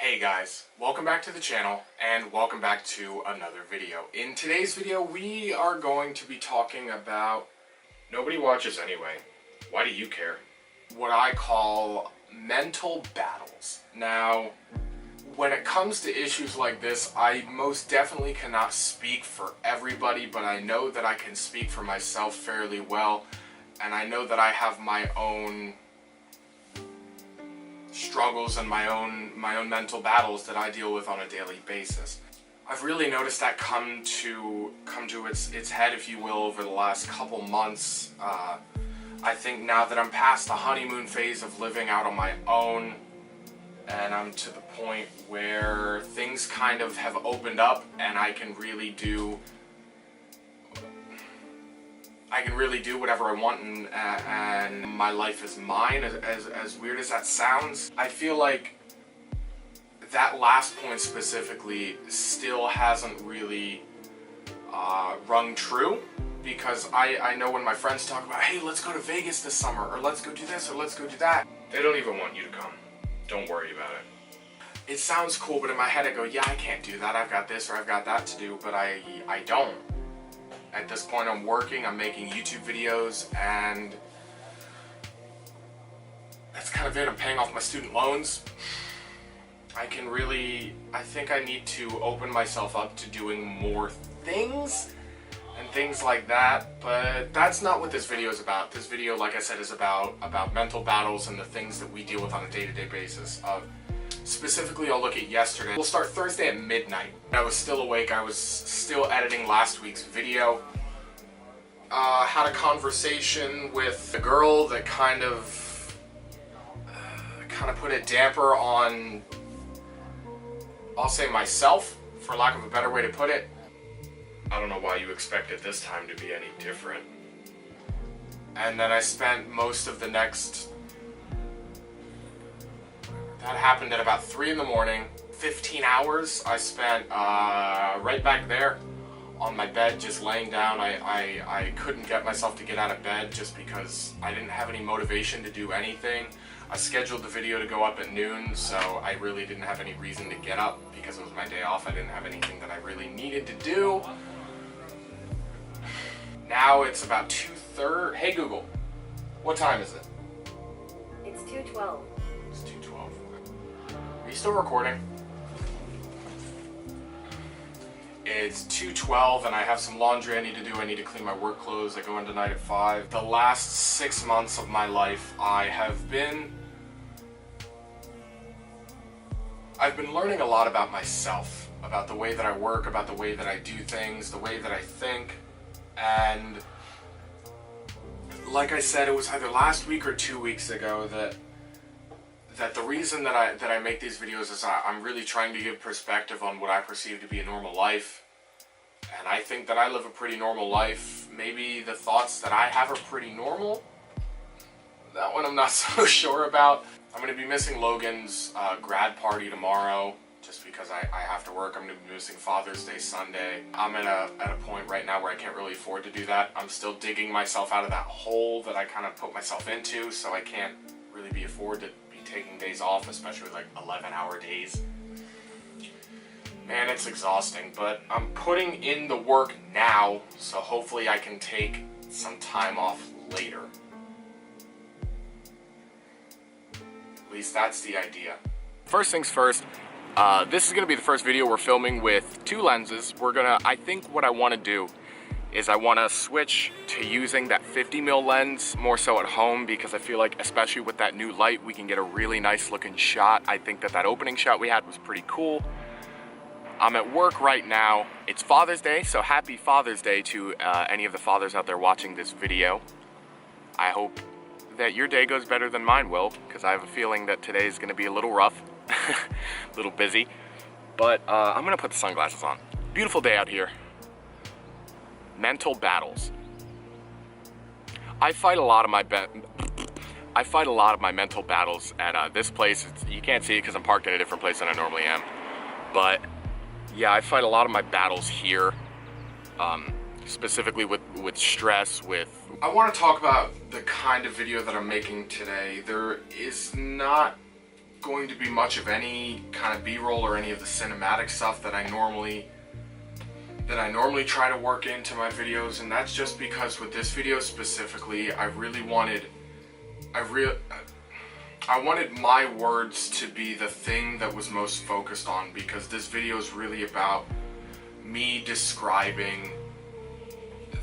Hey guys, welcome back to the channel and welcome back to another video. In today's video we are going to be talking about, nobody watches anyway, why do you care? What I call mental battles. Now, when it comes to issues like this, I most definitely cannot speak for everybody, but I know that I can speak for myself fairly well, and I know that I have my own struggles and my own mental battles that I deal with on a daily basis. I've really noticed that come to its head, if you will, over the last couple months. I think now that I'm past the honeymoon phase of living out on my own, and I'm to the point where things kind of have opened up and I can really do whatever I want, and my life is mine, as weird as that sounds. I feel like that last point specifically still hasn't really rung true, because I know when my friends talk about, hey, let's go to Vegas this summer, or let's go do this, or let's go do that, they don't even want you to come. Don't worry about it. It sounds cool, but in my head I go, yeah, I can't do that, I've got this or I've got that to do, but I don't. At this point I'm working, I'm making YouTube videos, and that's kind of it. I'm paying off my student loans. I think I need to open myself up to doing more things and things like that, but that's not what this video is about. This video, like I said, is about mental battles and the things that we deal with on a day-to-day basis. Specifically, I'll look at yesterday. We'll start Thursday at midnight. I was still awake. I was still editing last week's video. Had a conversation with a girl that kind of put a damper on, I'll say, myself, for lack of a better way to put it. I don't know why you expected this time to be any different. And then I spent most of the next... That happened at about 3 in the morning. 15 hours I spent right back there on my bed, just laying down. I couldn't get myself to get out of bed just because I didn't have any motivation to do anything. I scheduled the video to go up at noon, so I really didn't have any reason to get up because it was my day off. I didn't have anything that I really needed to do. Now it's about 2:30. Hey Google, what time is it? It's 2:12. It's 2:12. Are you still recording? It's 2:12 and I have some laundry I need to do. I need to clean my work clothes. I go in tonight at 5. The last 6 months of my life I've been learning a lot about myself, about the way that I work, about the way that I do things, the way that I think. And like I said, it was either last week or 2 weeks ago that the reason that I make these videos is I'm really trying to give perspective on what I perceive to be a normal life. And I think that I live a pretty normal life. Maybe the thoughts that I have are pretty normal. That one I'm not so sure about. I'm going to be missing Logan's grad party tomorrow, just because I have to work. I'm going to be missing Father's Day Sunday. I'm at a point right now where I can't really afford to do that. I'm still digging myself out of that hole that I kind of put myself into, so I can't really afford to be taking days off, especially like 11-hour days. Man, it's exhausting, but I'm putting in the work now, so hopefully I can take some time off later. At least that's the idea. First things first, this is going to be the first video we're filming with 2 lenses. I think what I want to do is I want to switch to using that 50mm lens more so at home, because I feel like, especially with that new light, we can get a really nice looking shot. I think that opening shot we had was pretty cool. I'm at work right now. It's Father's Day, so happy Father's Day to any of the fathers out there watching this video. I hope that your day goes better than mine will, because I have a feeling that today is going to be a little rough, a little busy. But I'm going to put the sunglasses on. Beautiful day out here. Mental battles. I fight a lot of my mental battles at this place. You can't see it because I'm parked in a different place than I normally am. But yeah, I fight a lot of my battles here, specifically with stress, I want to talk about the kind of video that I'm making today. There is not going to be much of any kind of B-roll or any of the cinematic stuff that I normally try to work into my videos, and that's just because with this video specifically, I wanted my words to be the thing that was most focused on, because this video is really about me describing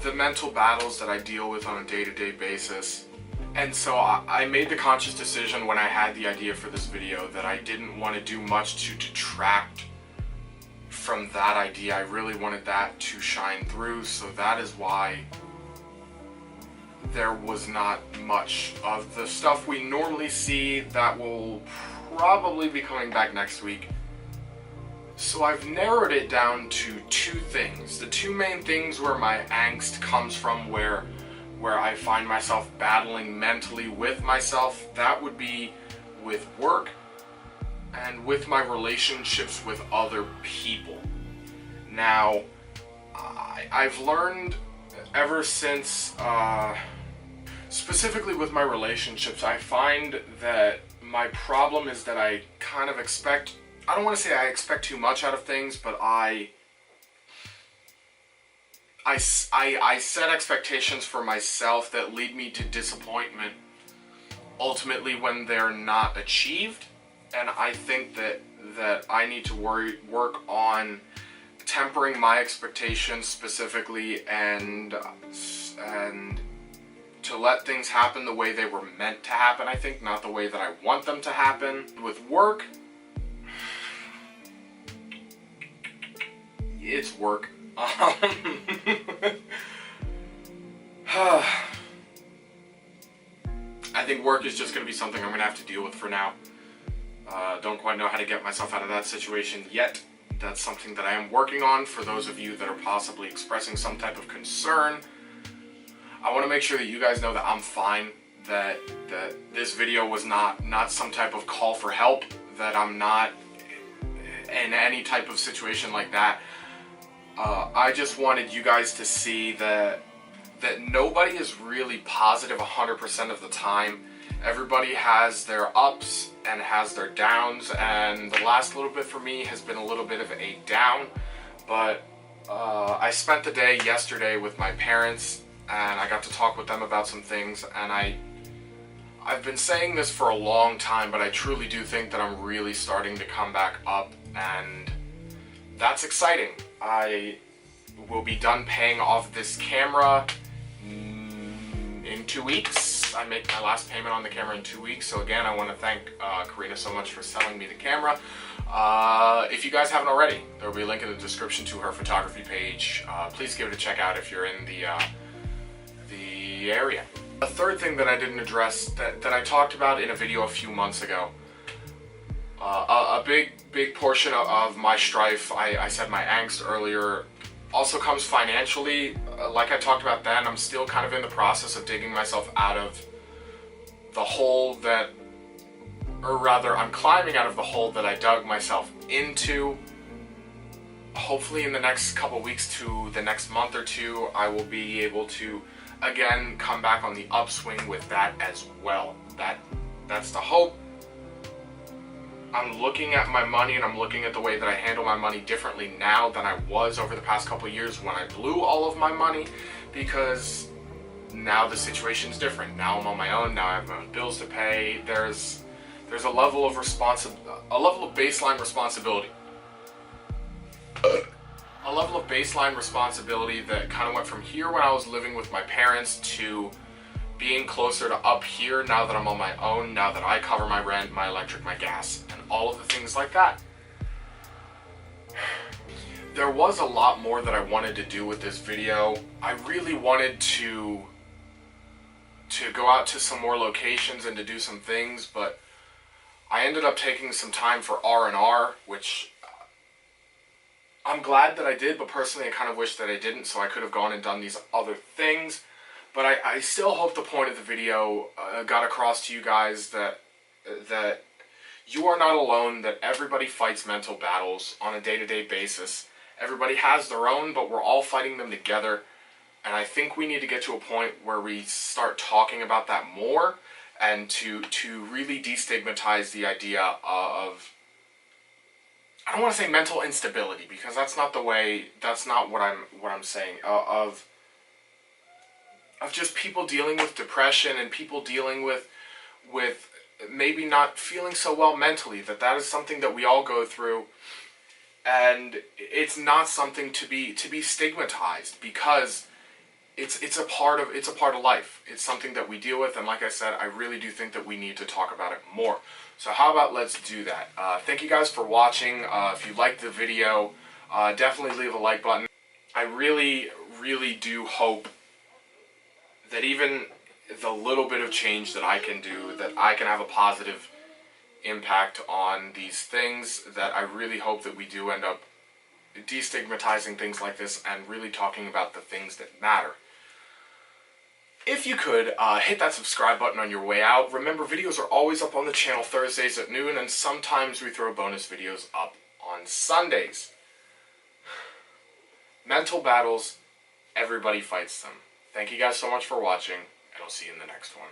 the mental battles that I deal with on a day-to-day basis. And so I made the conscious decision when I had the idea for this video that I didn't want to do much to detract from that idea. I really wanted that to shine through, so that is why there was not much of the stuff we normally see that will probably be coming back next week. So I've narrowed it down to two things. The two main things where my angst comes from, where I find myself battling mentally with myself, that would be with work and with my relationships with other people. Now, I've learned ever since, specifically with my relationships, I find that my problem is that I kind of expect, I don't want to say I expect too much out of things, but I set expectations for myself that lead me to disappointment ultimately when they're not achieved. And I think that I need to work on tempering my expectations specifically, and to let things happen the way they were meant to happen, I think, not the way that I want them to happen. With work, it's work. I think work is just going to be something I'm going to have to deal with for now. Don't quite know how to get myself out of that situation yet. That's something that I am working on. For those of you that are possibly expressing some type of concern, I want to make sure that you guys know that I'm fine, that this video was not some type of call for help, that I'm not in any type of situation like that. I just wanted you guys to see that nobody is really positive 100% of the time. Everybody has their ups and has their downs, and the last little bit for me has been a little bit of a down, but I spent the day yesterday with my parents, and I got to talk with them about some things, and I've been saying this for a long time, but I truly do think that I'm really starting to come back up, and that's exciting. I will be done paying off this camera in 2 weeks. I make my last payment on the camera in 2 weeks. So again, I want to thank Karina so much for selling me the camera. If you guys haven't already, there will be a link in the description to her photography page. Please give it a check out if you're in the area. The third thing that I didn't address that I talked about in a video a few months ago. A big portion of my strife, I said my angst earlier, also comes financially. Like I talked about then, I'm still kind of in the process of digging myself out of the hole that, or rather, I'm climbing out of the hole that I dug myself into. Hopefully in the next couple weeks to the next month or two, I will be able to, again, come back on the upswing with that as well. That's the hope. I'm looking at my money, and I'm looking at the way that I handle my money differently now than I was over the past couple of years when I blew all of my money, because now the situation's different. Now I'm on my own. Now I have my own bills to pay. There's a level of baseline responsibility. A level of baseline responsibility that kind of went from here when I was living with my parents to being closer to up here now that I'm on my own, now that I cover my rent, my electric, my gas, and all of the things like that. There was a lot more that I wanted to do with this video. I really wanted to go out to some more locations and to do some things, but I ended up taking some time for R&R, which I'm glad that I did, but personally I kind of wish that I didn't, so I could have gone and done these other things. But I still hope the point of the video got across to you guys that you are not alone, that everybody fights mental battles on a day-to-day basis. Everybody has their own, but we're all fighting them together. And I think we need to get to a point where we start talking about that more, and to really destigmatize the idea of, I don't want to say mental instability, because that's not what I'm saying, of just people dealing with depression and people dealing with maybe not feeling so well mentally, that is something that we all go through, and it's not something to be stigmatized, because it's a part of life. It's something that we deal with, and like I said, I really do think that we need to talk about it more. So how about let's do that. Thank you guys for watching. If you liked the video, definitely leave a like button. I really, really do hope that even the little bit of change that I can do, that I can have a positive impact on these things, that I really hope that we do end up destigmatizing things like this and really talking about the things that matter. If you could, hit that subscribe button on your way out. Remember, videos are always up on the channel Thursdays at noon, and sometimes we throw bonus videos up on Sundays. Mental battles, everybody fights them. Thank you guys so much for watching, and I'll see you in the next one.